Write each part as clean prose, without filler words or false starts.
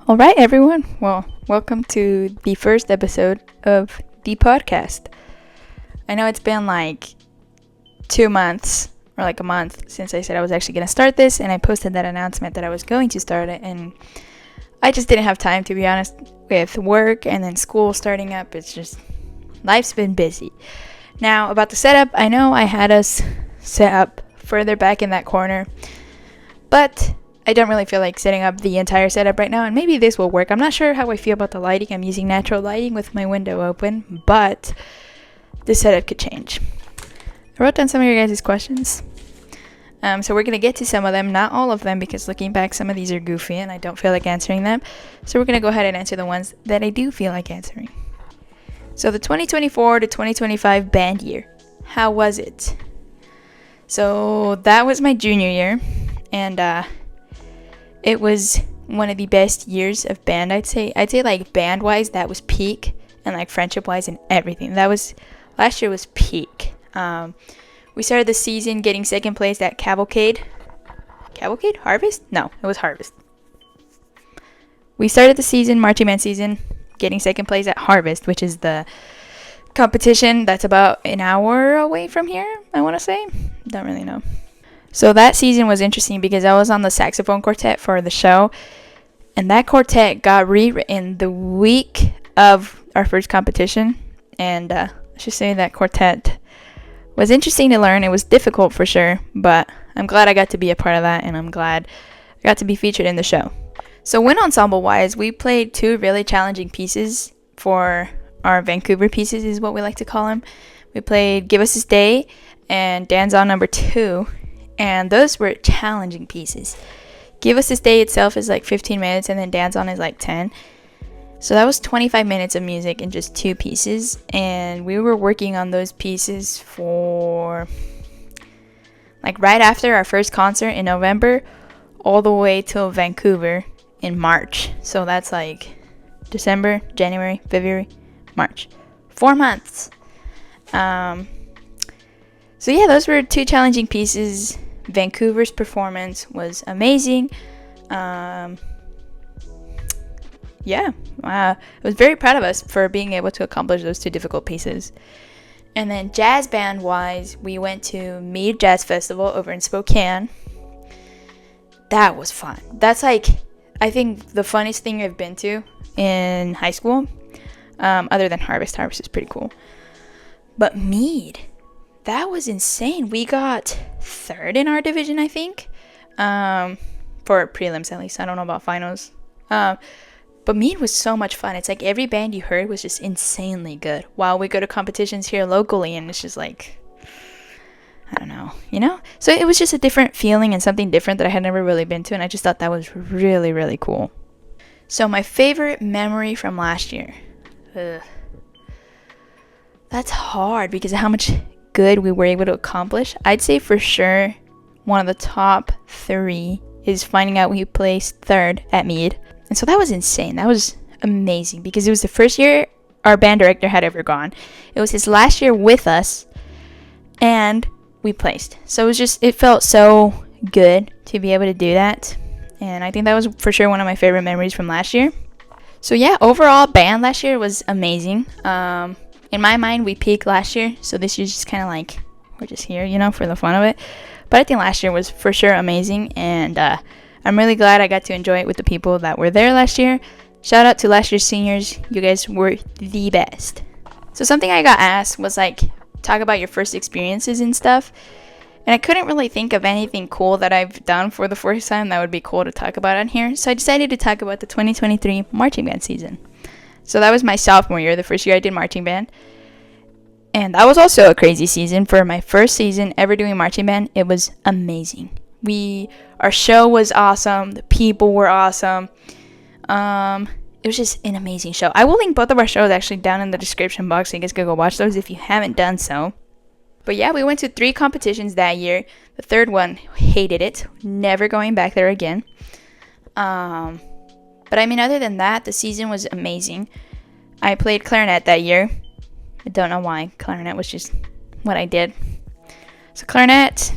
All right, everyone. Well, welcome to the first episode of the podcast. I know it's been like 2 months or like a month since I said I was actually going to start this, and I posted that announcement that I was going to start it, and I just didn't have time, to be honest, with work and then school starting up. It's just, life's been busy. Now, about the setup, I know I had us set up further back in that corner, but I don't really feel like setting up the entire setup right now, and maybe this will work. I'm not sure how I feel about the lighting. I'm using natural lighting with my window open, but the setup could change. I wrote down some of your guys' questions. So we're going to get to some of them, not all of them, because looking back, some of these are goofy and I don't feel like answering them. So we're going to go ahead and answer the ones that I do feel like answering. So the 2024 to 2025 band year, how was it? So that was my junior year, and it was one of the best years of band, I'd say. I'd say like band-wise, that was peak, and like friendship-wise and everything. Last year was peak. We started the season getting second place at Cavalcade. Cavalcade? Harvest? No, it was Harvest. We started the season, marching band season, getting second place at Harvest, which is the competition that's about an hour away from here, I want to say. Don't really know. So that season was interesting because I was on the saxophone quartet for the show, and that quartet got rewritten the week of our first competition, and I should say that quartet was interesting to learn. It was difficult for sure, but I'm glad I got to be a part of that, and I'm glad I got to be featured in the show. So wind ensemble-wise, we played 2 really challenging pieces for our Vancouver pieces, is what we like to call them. We played Give Us This Day and Dance On Number 2, and those were challenging pieces. Give Us This Day itself is like 15 minutes, and then Dance On is like 10. So that was 25 minutes of music in just 2 pieces, and we were working on those pieces for like right after our first concert in November all the way till Vancouver in March. So that's like December, January, February, March. 4 months. So yeah, those were 2 challenging pieces. Vancouver's performance was amazing. I was very proud of us for being able to accomplish those 2 difficult pieces. And then jazz band wise, we went to Mead Jazz Festival over in Spokane. That was fun. That's like, I think, the funnest thing I've been to in high school, other than Harvest. Harvest is pretty cool. But Mead, that was insane. We got 3rd in our division, I think, for prelims at least. I don't know about finals. But Mead was so much fun. It's like every band you heard was just insanely good. While we go to competitions here locally, and it's just like, I don't know, you know? So it was just a different feeling and something different that I had never really been to, and I just thought that was really, really cool. So my favorite memory from last year. That's hard because of how much good we were able to accomplish. I'd say for sure one of the top 3 is finding out we placed 3rd at Mead. And so that was insane. That was amazing because it was the first year our band director had ever gone. It was his last year with us, and we placed. So it felt so good to be able to do that. And I think that was for sure one of my favorite memories from last year. So yeah, overall band last year was amazing. In my mind, we peaked last year. So this year's just kind of like, we're just here, you know, for the fun of it. But I think last year was for sure amazing, and I'm really glad I got to enjoy it with the people that were there last year. Shout out to last year's seniors. You guys were the best. So something I got asked was like, talk about your first experiences and stuff. And I couldn't really think of anything cool that I've done for the first time that would be cool to talk about on here. So I decided to talk about the 2023 marching band season. So that was my sophomore year, the first year I did marching band. And that was also a crazy season. For my first season ever doing marching band, it was amazing. Our show was awesome. The people were awesome. It was just an amazing show. I will link both of our shows actually down in the description box, so you guys can go watch those if you haven't done so. But yeah, we went to 3 competitions that year. The 3rd one, hated it. Never going back there again. But I mean, other than that, the season was amazing. I played clarinet that year. I don't know why. Clarinet was just what I did. So clarinet,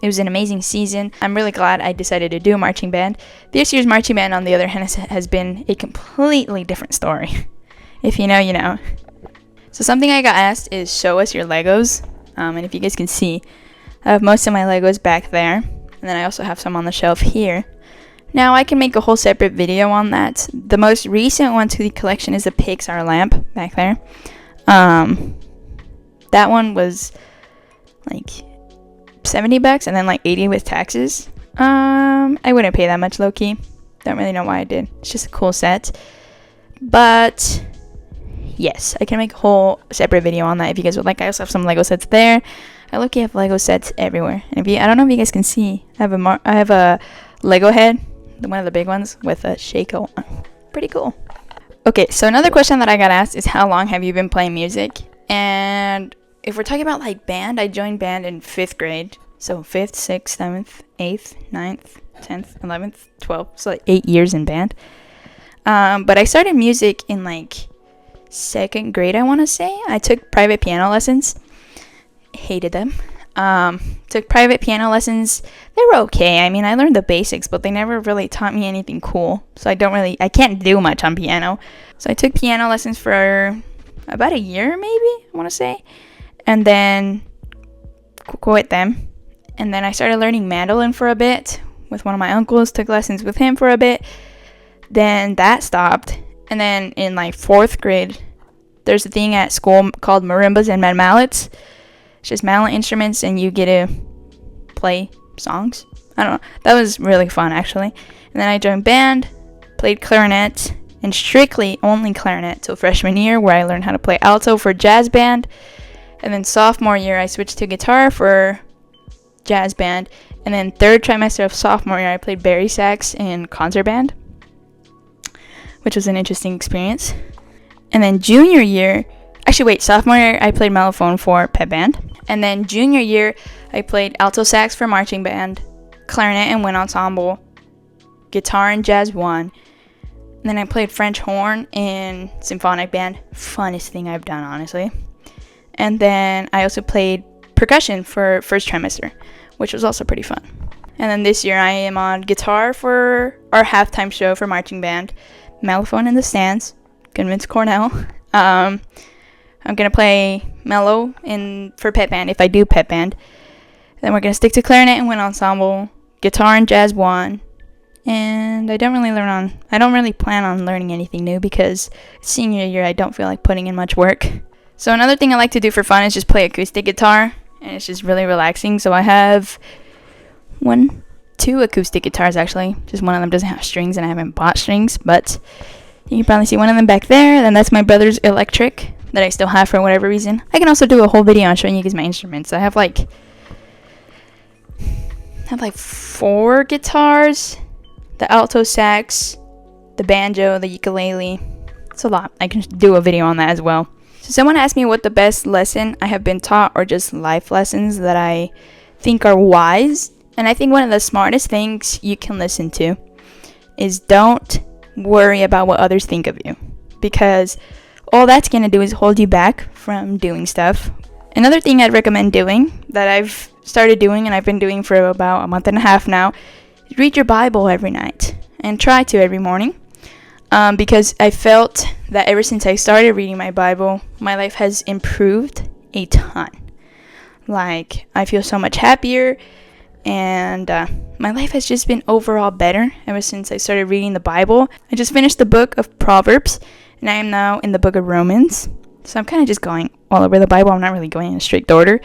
It was an amazing season. I'm really glad I decided to do marching band. This year's marching band, on the other hand, has been a completely different story. If you know, you know. So something I got asked is show us your Legos. And if you guys can see, I have most of my Legos back there. And then I also have some on the shelf here. Now I can make a whole separate video on that. The most recent one to the collection is the Pixar lamp back there. That one was like $70 and then like 80 with taxes. I wouldn't pay that much, low-key. Don't really know why I did. It's just a cool set. But yes, I can make a whole separate video on that if you guys would like. I also have some Lego sets there. I low-key have Lego sets everywhere. And I don't know if you guys can see, I have a Lego head, one of the big ones, with a Shaco on. Pretty cool. Okay, so another question that I got asked is how long have you been playing music? And if we're talking about like band, I joined band in 5th grade. So 5th, 6th, 7th, 8th, 9th, 10th, 11th, 12th. So like 8 years in band. But I started music in like 2nd grade, I want to say. I took private piano lessons. Hated them. Took private piano lessons. They were okay. I mean, I learned the basics, but they never really taught me anything cool. So I can't do much on piano. So I took piano lessons for about a year, maybe, I want to say. And then quit them. And then I started learning mandolin for a bit with one of my uncles. Took lessons with him for a bit. Then that stopped. And then in like 4th grade, there's a thing at school called marimbas and mallets. It's just mallet instruments and you get to play songs. I don't know. That was really fun, actually. And then I joined band, played clarinet, and strictly only clarinet till freshman year, where I learned how to play alto for jazz band. And then sophomore year, I switched to guitar for jazz band. And then 3rd trimester of sophomore year, I played bari sax in concert band, which was an interesting experience. And then sophomore year, I played mellophone for pep band. And then junior year, I played alto sax for marching band, clarinet and wind ensemble, guitar and jazz 1. And then I played French horn in symphonic band. Funnest thing I've done, honestly. And then I also played percussion for 1st trimester, which was also pretty fun. And then this year I am on guitar for our halftime show for marching band, mellophone in the stands, convince Cornell. I'm going to play mellow for pep band if I do pep band. Then we're going to stick to clarinet and wind ensemble, guitar and jazz 1. And I don't really plan on learning anything new because senior year I don't feel like putting in much work. So another thing I like to do for fun is just play acoustic guitar, and it's just really relaxing. So I have 2 acoustic guitars actually. Just one of them doesn't have strings and I haven't bought strings, but you can probably see one of them back there. Then that's my brother's electric that I still have for whatever reason. I can also do a whole video on showing you guys my instruments. I have like 4 guitars, the alto sax, the banjo, the ukulele. It's a lot. I can do a video on that as well. So someone asked me what the best lesson I have been taught, or just life lessons that I think are wise. And I think one of the smartest things you can listen to is don't worry about what others think of you, because all that's going to do is hold you back from doing stuff. Another thing I'd recommend doing that I've started doing and I've been doing for about a month and a half now is read your Bible every night, and try to every morning. Because I felt that ever since I started reading my Bible, my life has improved a ton. Like, I feel so much happier, and my life has just been overall better ever since I started reading the Bible. I just finished the book of Proverbs, and I am now in the book of Romans. So I'm kind of just going all over the Bible. I'm not really going in a strict order.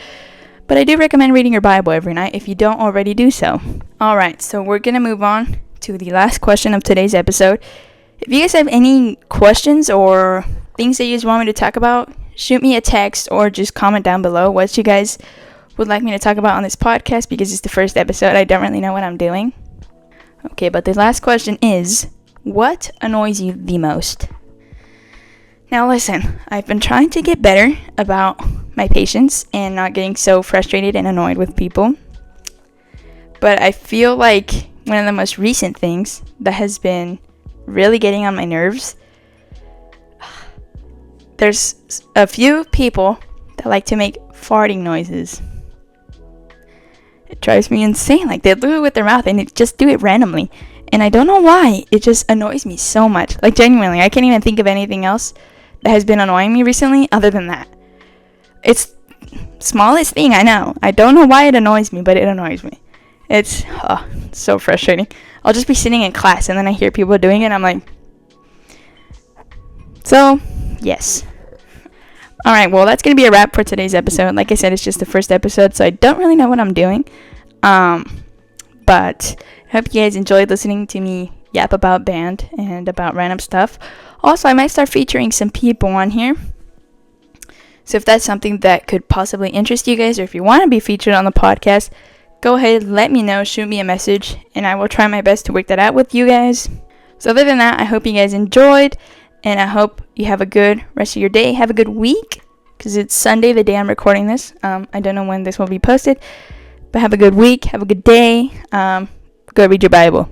But I do recommend reading your Bible every night if you don't already do so. Alright, so we're going to move on to the last question of today's episode. If you guys have any questions or things that you just want me to talk about, shoot me a text or just comment down below what you guys would like me to talk about on this podcast, because it's the first episode. I don't really know what I'm doing. Okay, but the last question is, what annoys you the most? Now listen, I've been trying to get better about my patience and not getting so frustrated and annoyed with people. But I feel like one of the most recent things that has been really getting on my nerves, there's a few people that like to make farting noises. drives me insane. Like, they do it with their mouth and they just do it randomly. And I don't know why. It just annoys me so much. Like, genuinely, I can't even think of anything else that has been annoying me recently other than that. It's smallest thing, I know. I don't know why it annoys me, but it annoys me. It's so frustrating. I'll just be sitting in class and then I hear people doing it and I'm like, so, yes. Alright, well, that's going to be a wrap for today's episode. Like I said, it's just the first episode, so I don't really know what I'm doing. But I hope you guys enjoyed listening to me yap about band and about random stuff. Also, I might start featuring some people on here. So if that's something that could possibly interest you guys, or if you want to be featured on the podcast, go ahead, let me know, shoot me a message, and I will try my best to work that out with you guys. So other than that, I hope you guys enjoyed, and I hope you have a good rest of your day. Have a good week, because it's Sunday, the day I'm recording this. I don't know when this will be posted, but have a good week, have a good day. Go read your Bible.